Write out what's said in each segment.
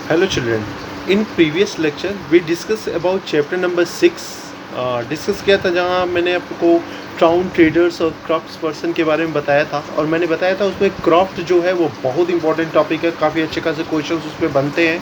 Hello children. In previous lecture we discussed about chapter number 6. Discuss किया था जहाँ मैंने आपको टाउन ट्रेडर्स और क्राफ्ट्स पर्सन के बारे में बताया था और मैंने बताया था उसमें क्राफ्ट जो है वो बहुत इंपॉर्टेंट टॉपिक है। काफ़ी अच्छे खासे क्वेश्चंस उसमें बनते हैं।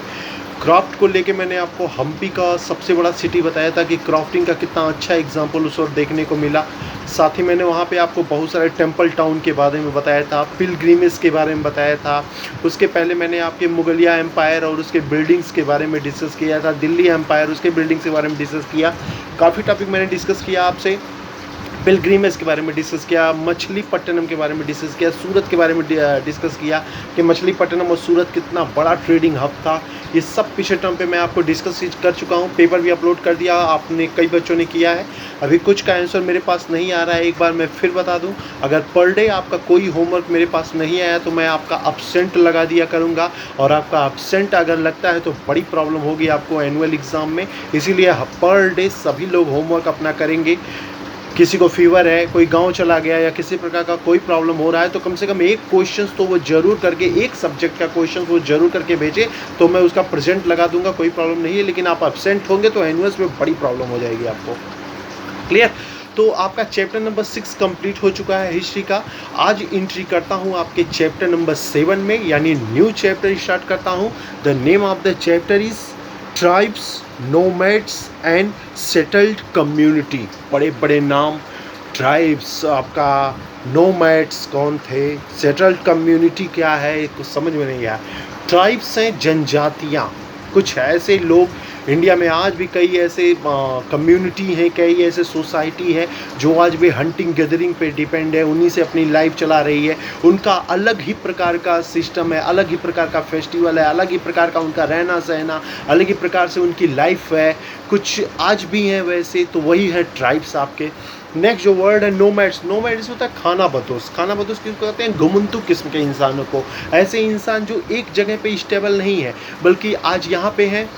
क्राफ्ट को लेके मैंने आपको हम्पी का सबसे बड़ा सिटी बताया था कि क्राफ्टिंग का कितना अच्छा एग्जाम्पल उस वक्त देखने को मिला। साथ ही मैंने वहाँ पे आपको बहुत सारे टेम्पल टाउन के बारे में बताया था, पिलग्रिमेज के बारे में बताया था। उसके पहले मैंने आपके मुगलिया एम्पायर और उसके बिल्डिंग्स के बारे में डिस्कस किया था, दिल्ली एम्पायर उसके बिल्डिंग्स के बारे में डिस्कस किया। काफ़ी टॉपिक मैंने डिस्कस किया आपसे। पिलग्रिमेज के बारे में डिस्कस किया, मछलीपट्टनम के बारे में डिस्कस किया, सूरत के बारे में डिस्कस किया कि मछलीपट्टनम और सूरत कितना बड़ा ट्रेडिंग हब था। ये सब पिछले टर्म पे मैं आपको डिस्कस कर चुका हूँ, पेपर भी अपलोड कर दिया, आपने कई बच्चों ने किया है। अभी कुछ का आंसर मेरे पास नहीं आ रहा है, एक बार मैं फिर बता दूँ। अगर पर डे आपका कोई होमवर्क मेरे पास नहीं आया तो मैं आपका अब्सेंट लगा दिया करूँगा, और आपका अब्सेंट अगर लगता है तो बड़ी प्रॉब्लम होगी आपको एनुअल एग्ज़ाम में। इसीलिए पर डे सभी लोग होमवर्क अपना करेंगे। किसी को फीवर है, कोई गांव चला गया या किसी प्रकार का कोई प्रॉब्लम हो रहा है तो कम से कम एक क्वेश्चन तो वो जरूर करके, एक सब्जेक्ट का क्वेश्चन वो जरूर करके भेजे, तो मैं उसका प्रेजेंट लगा दूंगा, कोई प्रॉब्लम नहीं है। लेकिन आप एब्सेंट होंगे तो एनुअल्स में बड़ी प्रॉब्लम हो जाएगी आपको। क्लियर? तो आपका चैप्टर नंबर 6 कंप्लीट हो चुका है हिस्ट्री का। आज एंट्री करता हूँ आपके चैप्टर नंबर 7 में, यानी न्यू चैप्टर स्टार्ट करता हूँ। The name of the chapter is tribes, nomads and settled community. बड़े बड़े नाम। ट्राइब्स आपका, नोमैड्स कौन थे, सेटल्ड कम्युनिटी क्या है, कुछ समझ में नहीं आया। ट्राइब्स हैं जनजातियाँ, कुछ ऐसे लोग। इंडिया में आज भी कई ऐसे कम्युनिटी हैं, कई ऐसे सोसाइटी है जो आज भी हंटिंग गैदरिंग पे डिपेंड है, उन्हीं से अपनी लाइफ चला रही है। उनका अलग ही प्रकार का सिस्टम है, अलग ही प्रकार का फेस्टिवल है, अलग ही प्रकार का उनका रहना सहना, अलग ही प्रकार से उनकी लाइफ है। कुछ आज भी हैं वैसे, तो वही है ट्राइब्स आपके। नेक्स्ट जो वर्ड है नोमैड्स। नोमैड्स होता है खाना बदोश। खाना बदोश किसको कहते हैं? घुमंतु किस्म के इंसानों को। ऐसे इंसान जो एक जगह पे स्टेबल नहीं है, बल्कि आज यहाँ पे हैं,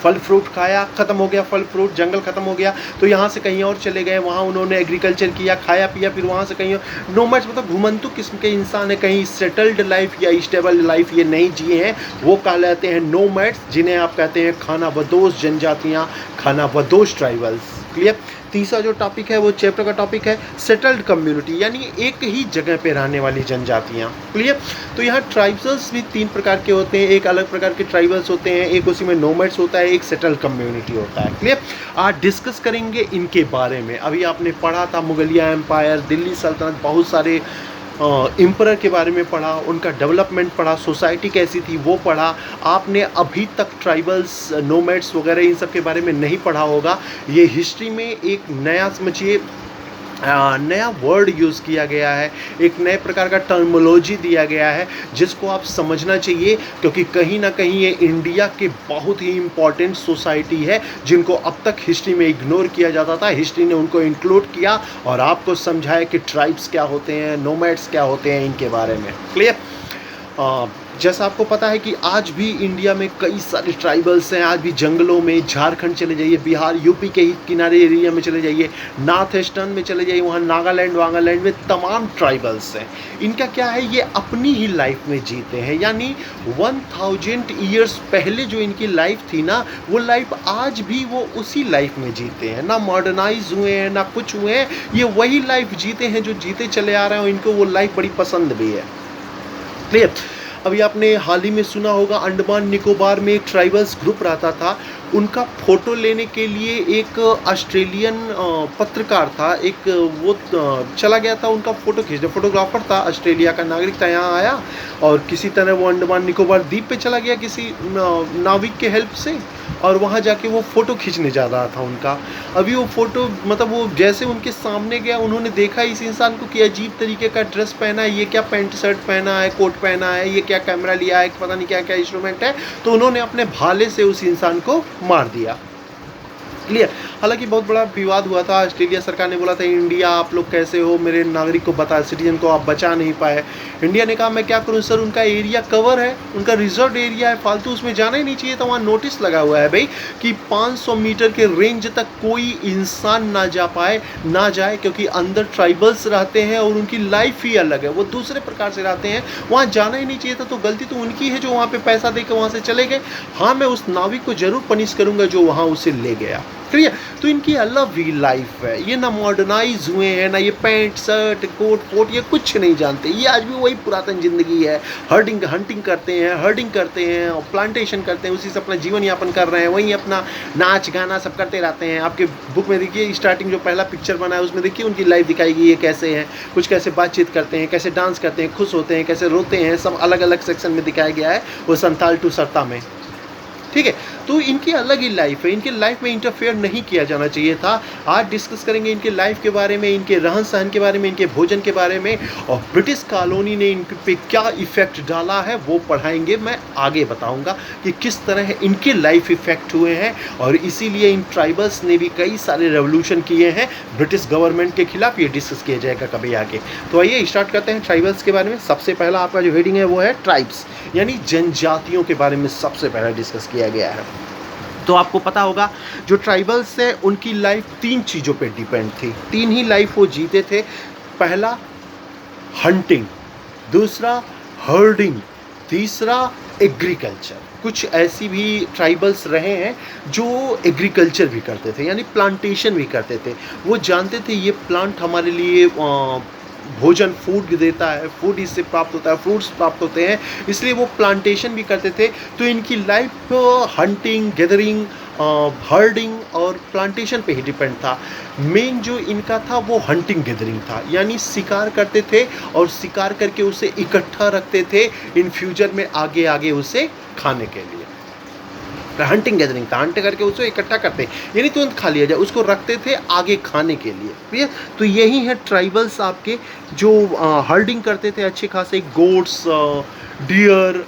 फल फ्रूट खाया, ख़त्म हो गया फल फ्रूट, जंगल ख़त्म हो गया तो यहाँ से कहीं और चले गए, वहाँ उन्होंने एग्रीकल्चर किया, खाया पिया, फिर वहाँ से कहीं और। नोमैड्स मतलब घुमंतु किस्म के इंसान है, कहीं सेटल्ड लाइफ या स्टेबल लाइफ ये नहीं जिए हैं, वो कहलाते हैं नोमैड्स, जिन्हें आप कहते हैं खाना बदोश जनजातियाँ, खाना बदोश ट्राइबल्स। क्लियर? तीसरा जो टॉपिक है वो चैप्टर का टॉपिक है सेटल्ड कम्युनिटी, यानी एक ही जगह पे रहने वाली जनजातियाँ। क्लियर? तो यहाँ ट्राइब्स भी 3 प्रकार के होते हैं, एक अलग प्रकार के ट्राइबल्स होते हैं, एक उसी में नोमैड्स होता है, एक सेटल्ड कम्युनिटी होता है। क्लियर? आज डिस्कस करेंगे इनके बारे में। अभी आपने पढ़ा था मुगलिया एम्पायर, दिल्ली सल्तनत, बहुत सारे एम्परर के बारे में पढ़ा, उनका डेवलपमेंट पढ़ा, सोसाइटी कैसी थी वो पढ़ा। आपने अभी तक ट्राइबल्स, नोमैड्स वगैरह इन सब के बारे में नहीं पढ़ा होगा। ये हिस्ट्री में एक नया, समझिए, नया वर्ड यूज़ किया गया है, एक नए प्रकार का टर्मोलॉजी दिया गया है जिसको आप समझना चाहिए, क्योंकि कहीं ना कहीं ये इंडिया के बहुत ही इम्पॉर्टेंट सोसाइटी है जिनको अब तक हिस्ट्री में इग्नोर किया जाता था। हिस्ट्री ने उनको इंक्लूड किया और आपको समझाया कि ट्राइब्स क्या होते हैं, नोमैड्स क्या होते हैं, इनके बारे में। क्लियर? जैसा आपको पता है कि आज भी इंडिया में कई सारे ट्राइबल्स हैं, आज भी जंगलों में, झारखंड चले जाइए, बिहार यूपी के ही किनारे एरिया में चले जाइए, नॉर्थ ईस्टर्न में चले जाइए, वहाँ नागालैंड वागालैंड में तमाम ट्राइबल्स हैं। इनका क्या है, ये अपनी ही लाइफ में जीते हैं, यानी 1000 ईयर्स पहले जो इनकी लाइफ थी ना, वो लाइफ आज भी वो उसी लाइफ में जीते हैं, ना मॉडर्नाइज हुए हैं ना कुछ हुए हैं, ये वही लाइफ जीते हैं जो जीते चले आ रहे हैं, इनको वो लाइफ बड़ी पसंद भी है। क्लियर? अभी आपने हाल ही में सुना होगा अंडमान निकोबार में एक ट्राइबल्स ग्रुप रहता था, उनका फ़ोटो लेने के लिए एक ऑस्ट्रेलियन पत्रकार था, एक वो चला गया था उनका फ़ोटो खींचने। फोटोग्राफर था, ऑस्ट्रेलिया का नागरिक था, यहाँ आया और किसी तरह वो अंडमान निकोबार द्वीप पे चला गया किसी नाविक के हेल्प से, और वहाँ जाके वो फ़ोटो खींचने जा रहा था उनका। अभी वो फ़ोटो, मतलब वो जैसे उनके सामने गया, उन्होंने देखा इस इंसान को कि अजीब तरीके का ड्रेस पहना है, ये क्या पैंट शर्ट पहना है, कोट पहना है, ये क्या कैमरा लिया है, पता नहीं क्या क्या इंस्ट्रूमेंट है, तो उन्होंने अपने भाले से उस इंसान को मार दिया। क्लियर। हालांकि बहुत बड़ा विवाद हुआ था, ऑस्ट्रेलिया सरकार ने बोला था इंडिया आप लोग कैसे हो, मेरे नागरिक को बता, सिटीजन को आप बचा नहीं पाए। इंडिया ने कहा मैं क्या करूं सर, उनका एरिया कवर है, उनका रिजर्व एरिया है, फालतू उसमें जाना ही नहीं चाहिए था। वहाँ नोटिस लगा हुआ है भाई कि 500 मीटर के रेंज तक कोई इंसान ना जा पाए, ना जाए, क्योंकि अंदर ट्राइबल्स रहते हैं और उनकी लाइफ ही अलग है, वो दूसरे प्रकार से रहते हैं, वहाँ जाना ही नहीं चाहिए था। तो गलती तो उनकी है जो वहाँ पे पैसा देकर वहाँ से चले गए। हाँ, मैं उस नाविक को जरूर पनिश करूँगा जो वहाँ उसे ले गया। क्लियर। तो इनकी अलग ही लाइफ है, ये ना मॉडर्नाइज हुए हैं, ना ये पैंट शर्ट कोट फोट ये कुछ नहीं जानते, ये आज भी वही पुरातन जिंदगी है। हंटिंग करते हैं और प्लांटेशन करते हैं, उसी से अपना जीवन यापन कर रहे हैं, वहीं अपना नाच गाना सब करते रहते हैं। आपके बुक में देखिए स्टार्टिंग जो पहला पिक्चर बना है उसमें देखिए उनकी लाइफ दिखाई गई है कैसे है, कुछ कैसे बातचीत करते हैं, कैसे डांस करते हैं, खुश होते हैं, कैसे रोते हैं, सब अलग अलग सेक्शन में दिखाया गया है वो संताल टू सरता में। ठीक है। तो इनकी अलग ही लाइफ है, इनके लाइफ में इंटरफेयर नहीं किया जाना चाहिए था। आज डिस्कस करेंगे इनके लाइफ के बारे में, इनके रहन सहन के बारे में, इनके भोजन के बारे में, और ब्रिटिश कॉलोनी ने इन पे क्या इफेक्ट डाला है वो पढ़ाएंगे। मैं आगे बताऊंगा कि किस तरह इनके लाइफ इफेक्ट हुए हैं, और इसीलिए इन ट्राइबल्स ने भी कई सारे रेवोल्यूशन किए हैं ब्रिटिश गवर्नमेंट के खिलाफ। ये डिस्कस किया जाएगा कभी आगे। तो आइए स्टार्ट करते हैं ट्राइबल्स के बारे में। सबसे पहला आपका जो हेडिंग है वो है ट्राइब्स, यानी जनजातियों के बारे में सबसे पहला डिस्कस किया गया है। तो आपको पता होगा जो ट्राइबल्स है उनकी लाइफ 3 चीज़ों पे डिपेंड थी, 3 ही लाइफ वो जीते थे। पहला हंटिंग, दूसरा हर्डिंग, तीसरा एग्रीकल्चर। कुछ ऐसी भी ट्राइबल्स रहे हैं जो एग्रीकल्चर भी करते थे, यानी प्लांटेशन भी करते थे। वो जानते थे ये प्लांट हमारे लिए भोजन फूड देता है, फूड इससे प्राप्त होता है, फ्रूट्स प्राप्त होते हैं, इसलिए वो प्लांटेशन भी करते थे। तो इनकी लाइफ हंटिंग, गैदरिंग, हर्डिंग और प्लांटेशन पे ही डिपेंड था। मेन जो इनका था वो हंटिंग गैदरिंग था, यानी शिकार करते थे और शिकार करके उसे इकट्ठा रखते थे इन फ्यूचर में आगे आगे उसे खाने के लिए। हंटिंग गैदरिंग था, हंट करके उसको इकट्ठा करते, यानी तुरंत खा लिया जाए, उसको रखते थे आगे खाने के लिए। ठीक। तो यही है ट्राइबल्स आपके जो हर्डिंग करते थे, अच्छे खासे गोट्स, डियर,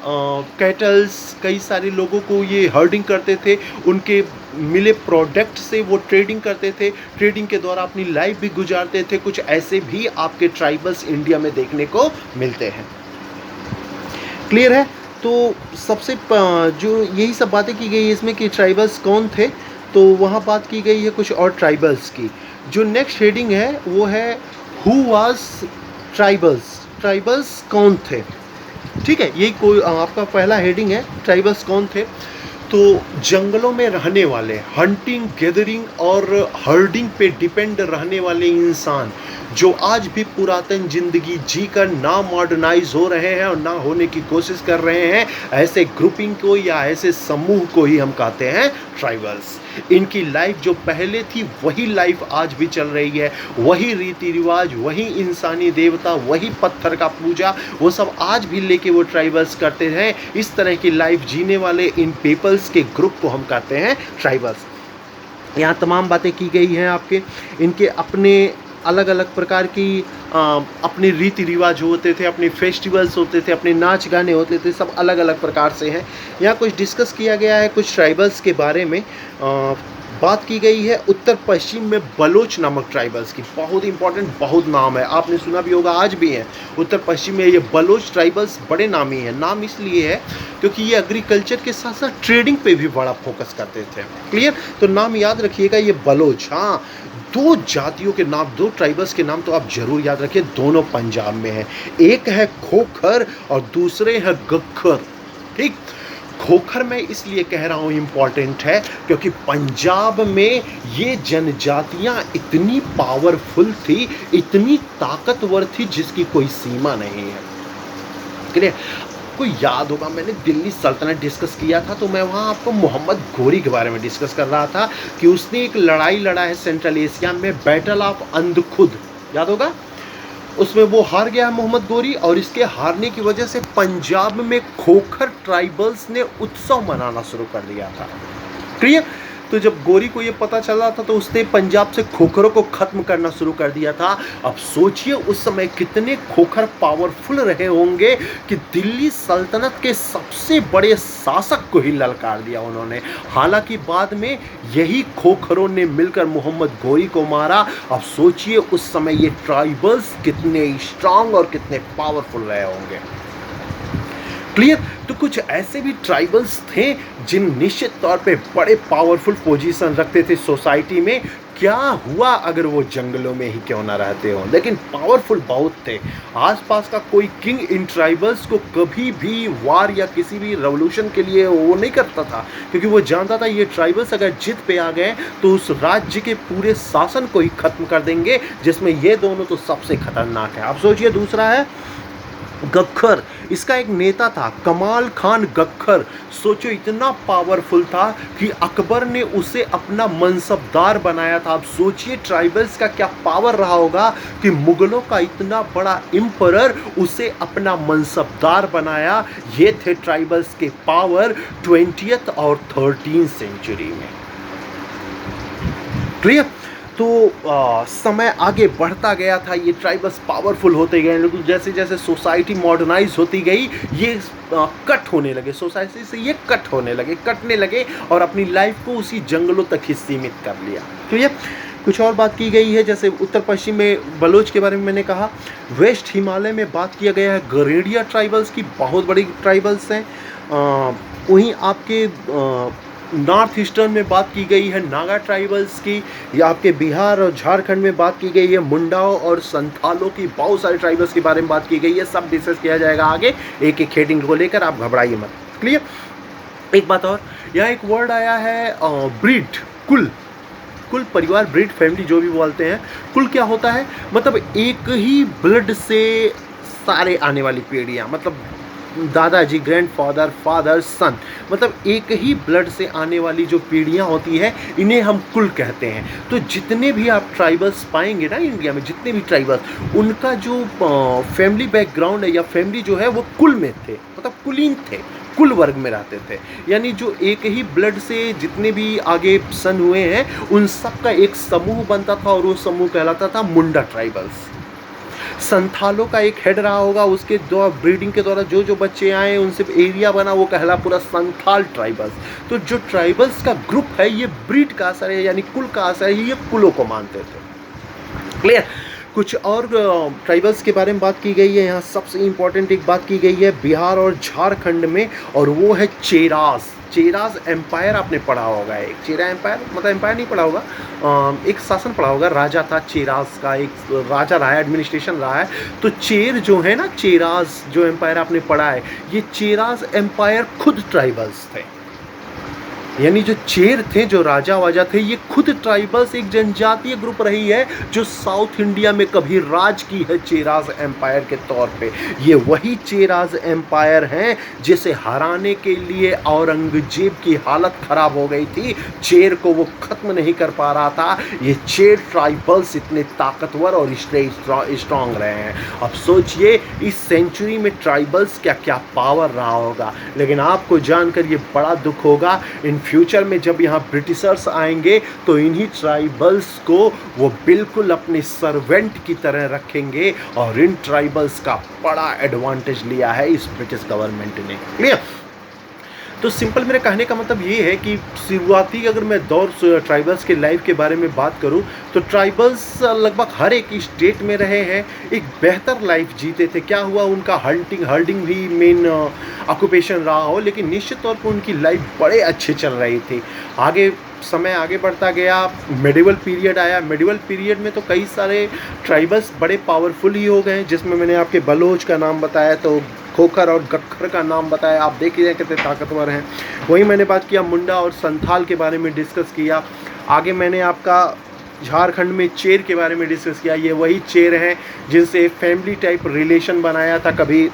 कैटल्स, कई सारे लोगों को ये हर्डिंग करते थे, उनके मिले प्रोडक्ट से वो ट्रेडिंग करते थे, ट्रेडिंग के द्वारा अपनी लाइफ भी गुजारते थे। कुछ ऐसे भी आपके ट्राइबल्स इंडिया में देखने को मिलते हैं। क्लियर है। तो सबसे जो यही सब बातें की गई है इसमें कि ट्राइबल्स कौन थे, तो वहाँ बात की गई है कुछ और ट्राइबल्स की। जो नेक्स्ट हेडिंग है वो है हु वाज ट्राइबल्स, ट्राइबल्स कौन थे। ठीक है, यही कोई आपका पहला हेडिंग है, ट्राइबल्स कौन थे। तो जंगलों में रहने वाले, हंटिंग गैदरिंग और हर्डिंग पे डिपेंड रहने वाले इंसान जो आज भी पुरातन जिंदगी जीकर ना मॉडर्नाइज हो रहे हैं और ना होने की कोशिश कर रहे हैं, ऐसे ग्रुपिंग को या ऐसे समूह को ही हम कहते हैं ट्राइबल्स। इनकी लाइफ जो पहले थी वही लाइफ आज भी चल रही है, वही रीति रिवाज, वही इंसानी देवता, वही पत्थर का पूजा, वो सब आज भी लेके वो ट्राइबल्स करते हैं। इस तरह की लाइफ जीने वाले इन पीपल्स के ग्रुप को हम कहते हैं ट्राइबल्स। यहाँ तमाम बातें की गई हैं आपके, इनके अपने अलग अलग प्रकार की अपने रीति रिवाज होते थे, अपने फेस्टिवल्स होते थे, अपने नाच गाने होते थे, सब अलग अलग प्रकार से हैं। यहाँ कुछ डिस्कस किया गया है कुछ ट्राइबल्स के बारे में। बात की गई है उत्तर पश्चिम में बलोच नामक ट्राइबल्स की, बहुत इंपॉर्टेंट, बहुत नाम है, आपने सुना भी होगा, आज भी हैं उत्तर पश्चिम में ये बलोच ट्राइबल्स बड़े नामी हैं। नाम इसलिए है क्योंकि ये एग्रीकल्चर के साथ साथ ट्रेडिंग पे भी बड़ा फोकस करते थे। क्लियर। तो नाम याद रखिएगा ये बलोच। हाँ, 2 जातियों के नाम, 2 ट्राइबल्स के नाम तो आप जरूर याद रखिए, दोनों पंजाब में है। एक है खोखर और दूसरे है गख्खर। ठीक। खोखर मैं इसलिए कह रहा हूँ इम्पॉर्टेंट है क्योंकि पंजाब में ये जनजातियाँ इतनी पावरफुल थी, इतनी ताकतवर थी जिसकी कोई सीमा नहीं है। क्लियर। आपको याद होगा मैंने दिल्ली सल्तनत डिस्कस किया था, तो मैं वहाँ आपको मोहम्मद गोरी के बारे में डिस्कस कर रहा था कि उसने एक लड़ाई लड़ा है सेंट्रल एशिया में, बैटल ऑफ अंदखुद, याद होगा। उसमें वो हार गया मोहम्मद गोरी, और इसके हारने की वजह से पंजाब में खोखर ट्राइबल्स ने उत्सव मनाना शुरू कर दिया था। क्लियर। तो जब गोरी को ये पता चला था तो उसने पंजाब से खोखरों को ख़त्म करना शुरू कर दिया था। अब सोचिए उस समय कितने खोखर पावरफुल रहे होंगे कि दिल्ली सल्तनत के सबसे बड़े शासक को ही ललकार दिया उन्होंने। हालांकि बाद में यही खोखरों ने मिलकर मोहम्मद गोरी को मारा। अब सोचिए उस समय ये ट्राइबल्स कितने स्ट्रांग और कितने पावरफुल रहे होंगे। क्लियर? तो कुछ ऐसे भी ट्राइबल्स थे जिन निश्चित तौर पे बड़े पावरफुल पोजीशन रखते थे सोसाइटी में। क्या हुआ अगर वो जंगलों में ही क्यों ना रहते हो, लेकिन पावरफुल बहुत थे। आसपास का कोई किंग इन ट्राइबल्स को कभी भी वार या किसी भी रेवोल्यूशन के लिए वो नहीं करता था, क्योंकि वो जानता था ये ट्राइबल्स अगर जिद पे आ गए तो उस राज्य के पूरे शासन को ही खत्म कर देंगे, जिसमें ये दोनों तो सबसे खतरनाक है। अब सोचिए दूसरा है गख्खर। इसका एक नेता था कमाल खान गख्खर। सोचो इतना पावरफुल था कि अकबर ने उसे अपना मनसबदार बनाया था। अब सोचिए ट्राइबल्स का क्या पावर रहा होगा कि मुगलों का इतना बड़ा एम्परर उसे अपना मनसबदार बनाया। ये थे ट्राइबल्स के पावर 20th और 13th सेंचुरी में। क्लियर? तो समय आगे बढ़ता गया था, ये ट्राइबल्स पावरफुल होते गए, लेकिन जैसे जैसे सोसाइटी मॉडर्नाइज होती गई ये कट होने लगे, सोसाइटी से ये कट होने लगे, कटने लगे और अपनी लाइफ को उसी जंगलों तक ही सीमित कर लिया। तो ये कुछ और बात की गई है, जैसे उत्तर पश्चिम में बलोच के बारे में मैंने कहा। वेस्ट हिमालय में बात किया गया है गरेड़िया ट्राइबल्स की, बहुत बड़ी ट्राइबल्स हैं। वहीं आपके नॉर्थ ईस्टर्न में बात की गई है नागा ट्राइबल्स की, या आपके बिहार और झारखंड में बात की गई है मुंडाओं और संथालों की। बहुत सारे ट्राइबल्स के बारे में बात की गई है, सब डिस्कस किया जाएगा आगे एक एक हेडिंग को लेकर, आप घबराइए मत। क्लियर? एक बात और, यहाँ एक वर्ड आया है ब्रीड, कुल। कुल परिवार, ब्रीड फैमिली जो भी बोलते हैं। कुल क्या होता है? मतलब एक ही ब्लड से सारे आने वाली पीढ़ियाँ, मतलब दादाजी, ग्रैंडफादर, फादर, सन, मतलब एक ही ब्लड से आने वाली जो पीढ़ियाँ होती है इन्हें हम कुल कहते हैं। तो जितने भी आप ट्राइबल्स पाएंगे ना इंडिया में, जितने भी ट्राइबल्स, उनका जो फैमिली बैकग्राउंड है या फैमिली जो है वो कुल में थे, मतलब कुलीन थे, कुल वर्ग में रहते थे। यानी जो एक ही ब्लड से जितने भी आगे सन हुए हैं उन सब का एक समूह बनता था और वो समूह कहलाता था मुंडा ट्राइबल्स। संथालों का एक हेड रहा होगा, उसके द्वारा ब्रीडिंग के द्वारा जो जो बच्चे आए उनसे एरिया बना, वो कहला पूरा संथाल ट्राइबल्स। तो जो ट्राइबल्स का ग्रुप है ये ब्रीड का असर है, यानी कुल का असर है, ये कुलों को मानते थे। क्लियर? कुछ और ट्राइबल्स के बारे में बात की गई है। यहाँ सबसे इम्पोर्टेंट एक बात की गई है बिहार और झारखंड में, और वो है चेरास। चेराज एम्पायर आपने पढ़ा होगा, एक चेरा एम्पायर, मतलब एम्पायर नहीं पढ़ा होगा, एक शासन पढ़ा होगा, राजा था चेराज का, एक राजा रहा है, एडमिनिस्ट्रेशन रहा है। तो चेर जो है ना, चेराज जो एम्पायर आपने पढ़ा है, ये चेराज एम्पायर खुद ट्राइबल्स थे। यानी जो चेर थे, जो राजा वाजा थे, ये खुद ट्राइबल्स, एक जनजातीय ग्रुप रही है जो साउथ इंडिया में कभी राज की है चेराज एम्पायर के तौर पे। ये वही चेराज एम्पायर हैं जिसे हराने के लिए औरंगजेब की हालत खराब हो गई थी, चेर को वो खत्म नहीं कर पा रहा था। ये चेर ट्राइबल्स इतने ताकतवर और स्ट्रांग रहे हैं। अब सोचिए इस सेंचुरी में ट्राइबल्स क्या क्या पावर रहा होगा। लेकिन आपको जानकर ये बड़ा दुख होगा, इन फ्यूचर में जब यहाँ ब्रिटिशर्स आएंगे तो इन्हीं ट्राइबल्स को वो बिल्कुल अपने सर्वेंट की तरह रखेंगे, और इन ट्राइबल्स का बड़ा एडवांटेज लिया है इस ब्रिटिश गवर्नमेंट ने। क्लियर? तो सिंपल मेरे कहने का मतलब ये है कि शुरुआती अगर मैं दौर ट्राइबल्स के लाइफ के बारे में बात करूं तो ट्राइबल्स लगभग हर एक स्टेट में रहे हैं, एक बेहतर लाइफ जीते थे। क्या हुआ, उनका हर्डिंग भी मेन ऑक्यूपेशन रहा हो, लेकिन निश्चित तौर पर उनकी लाइफ बड़े अच्छे चल रही थी। आगे समय आगे बढ़ता गया, मेडिवल पीरियड आया। मेडिवल पीरियड में तो कई सारे ट्राइबल्स बड़े पावरफुल ही हो गए, जिसमें मैंने आपके बलोच का नाम बताया, तो खोखर और गख्खर का नाम बताया। आप देखिए कितने ताकतवर हैं। वहीं मैंने बात किया मुंडा और संथाल के बारे में डिस्कस किया। आगे मैंने आपका झारखंड में चेर के बारे में डिस्कस किया। ये वही चेर हैं जिनसे फैमिली टाइप रिलेशन बनाया था कभी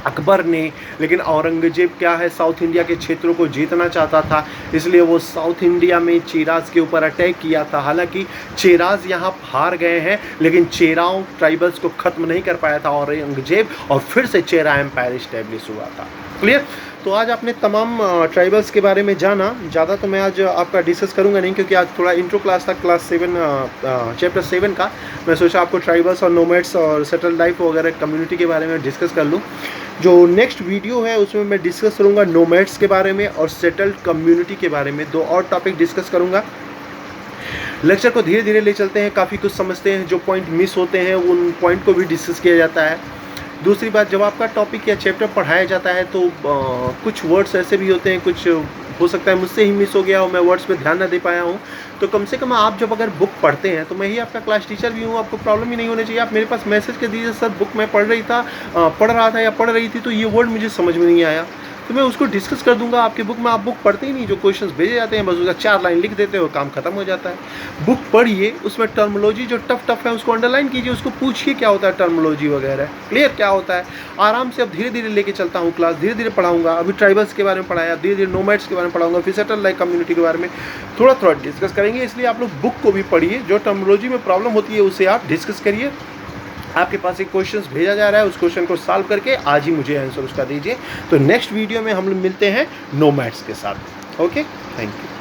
अकबर ने, लेकिन औरंगजेब क्या है, साउथ इंडिया के क्षेत्रों को जीतना चाहता था, इसलिए वो साउथ इंडिया में चेराज के ऊपर अटैक किया था। हालांकि चेराज यहाँ हार गए हैं, लेकिन चेराओं ट्राइबल्स को ख़त्म नहीं कर पाया था औरंगजेब, और फिर से चेरा एम्पायर इस्टेब्लिश हुआ था। क्लियर? तो आज आपने तमाम ट्राइबल्स के बारे में जाना। ज़्यादा तो मैं आज आपका डिस्कस करूँगा नहीं, क्योंकि आज थोड़ा इंट्रो क्लास था क्लास 7 चैप्टर 7 का। मैं सोचा आपको ट्राइबल्स और नोमैड्स और सेटल लाइफ वगैरह कम्युनिटी के बारे में डिस्कस कर लूँ। जो नेक्स्ट वीडियो है उसमें मैं डिस्कस करूँगा नोमैड्स के बारे में और सेटल्ड कम्युनिटी के बारे में, 2 और टॉपिक डिस्कस करूँगा। लेक्चर को धीरे धीरे ले चलते हैं, काफ़ी कुछ समझते हैं, जो पॉइंट मिस होते हैं उन पॉइंट को भी डिस्कस किया जाता है। दूसरी बात, जब आपका टॉपिक या चैप्टर पढ़ाया जाता है तो कुछ वर्ड्स ऐसे भी होते हैं, कुछ हो सकता है मुझसे ही मिस हो गया हो, मैं वर्ड्स पे ध्यान ना दे पाया हूँ। तो कम से कम आप जब अगर बुक पढ़ते हैं, तो मैं ही आपका क्लास टीचर भी हूँ, आपको प्रॉब्लम ही नहीं होनी चाहिए। आप मेरे पास मैसेज कर दीजिए, सर बुक मैं पढ़ रहा था या पढ़ रही थी, तो ये वर्ड मुझे समझ में नहीं आया, तो मैं उसको डिस्कस कर दूंगा आपकी बुक में। आप बुक पढ़ते ही नहीं, जो क्वेश्चंस भेजे जाते हैं बस उसका 4 लाइन लिख देते हो, काम खत्म हो जाता है। बुक पढ़िए, उसमें टर्मोलॉजी जो टफ है उसको अंडरलाइन कीजिए, उसको पूछिए क्या होता है टर्मोलॉजी वगैरह, क्लियर क्या होता है। आराम से अब धीरे धीरे लेके चलता हूँ क्लास, धीरे धीरे पढ़ाऊंगा। अभी ट्राइबल्स के बारे में पढ़ाया, धीरे धीरे नोमैड्स के बारे में पढ़ाऊंगा, फिर सेटल लाइफ कम्युनिटी के बारे में थोड़ा थोड़ा डिस्कस करेंगे। इसलिए आप लोग बुक को भी पढ़िए, जो टर्मोलॉजी में प्रॉब्लम होती है उसे आप डिस्कस करिए। आपके पास एक क्वेश्चन भेजा जा रहा है, उस क्वेश्चन को सॉल्व करके आज ही मुझे आंसर उसका दीजिए। तो नेक्स्ट वीडियो में हम लोग मिलते हैं नोमैड्स के साथ। Okay, thank you.